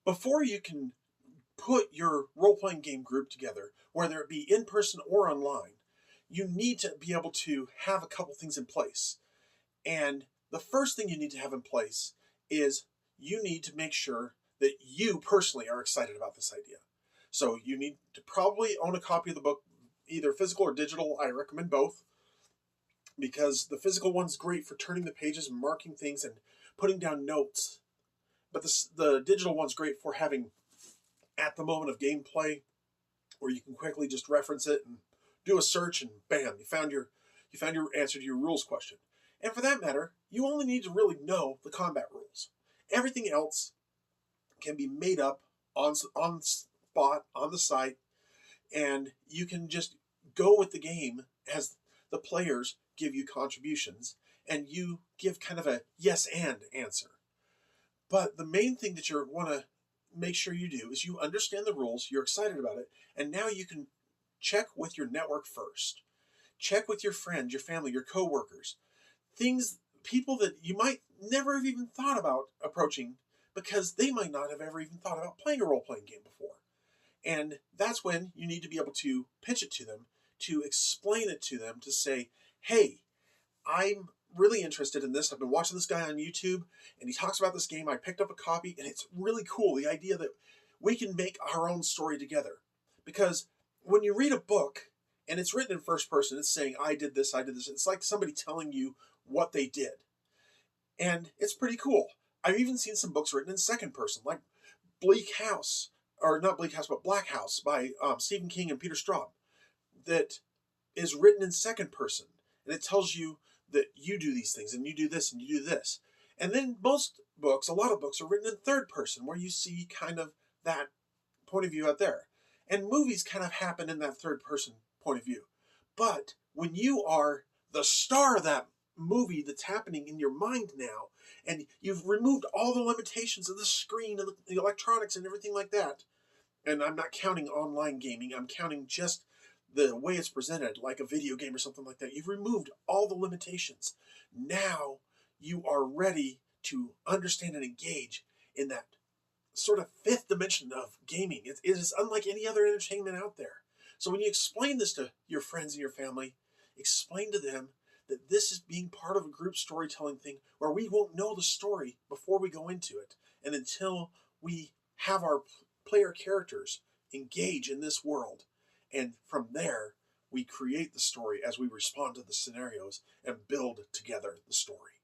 before you can put your role-playing game group together, whether it be in person or online, you need to be able to have a couple things in place. And the first thing you need to have in place is you need to make sure that you personally are excited about this idea. So you need to probably own a copy of the book, either physical or digital. I recommend both, because the physical one's great for turning the pages and marking things and putting down notes. But the digital one's great for having, at the moment of gameplay, where you can quickly just reference it and do a search, and bam, you found your answer to your rules question. And for that matter, you only need to really know the combat rules. Everything else can be made up on spot on the site, and you can just go with the game as the players give you contributions, and you give kind of a yes and answer. But the main thing that you want to make sure you do is you understand the rules, you're excited about it, and now you can check with your network first. Check with your friends, your family, your coworkers, people that you might never have even thought about approaching, because they might not have ever even thought about playing a role-playing game before. And that's when you need to be able to pitch it to them, to explain it to them, to say, hey, I'm really interested in this. I've been watching this guy on YouTube, and he talks about this game. I picked up a copy, and it's really cool, the idea that we can make our own story together. Because when you read a book, and it's written in first person, it's saying, I did this, it's like somebody telling you what they did. And it's pretty cool. I've even seen some books written in second person, like Bleak House, or not Bleak House, but Black House by Stephen King and Peter Straub, that is written in second person. And it tells you that you do these things, and you do this, and you do this. And then a lot of books are written in third person, where you see kind of that point of view out there. And movies kind of happen in that third person point of view. But when you are the star of that movie that's happening in your mind now, and you've removed all the limitations of the screen and the electronics and everything like that, and I'm not counting online gaming, I'm counting just the way it's presented, like a video game or something like that. You've removed all the limitations. Now you are ready to understand and engage in that sort of fifth dimension of gaming. It is unlike any other entertainment out there. So when you explain this to your friends and your family, explain to them that this is being part of a group storytelling thing, where we won't know the story before we go into it, and until we have our player characters engage in this world. And from there, we create the story as we respond to the scenarios and build together the story.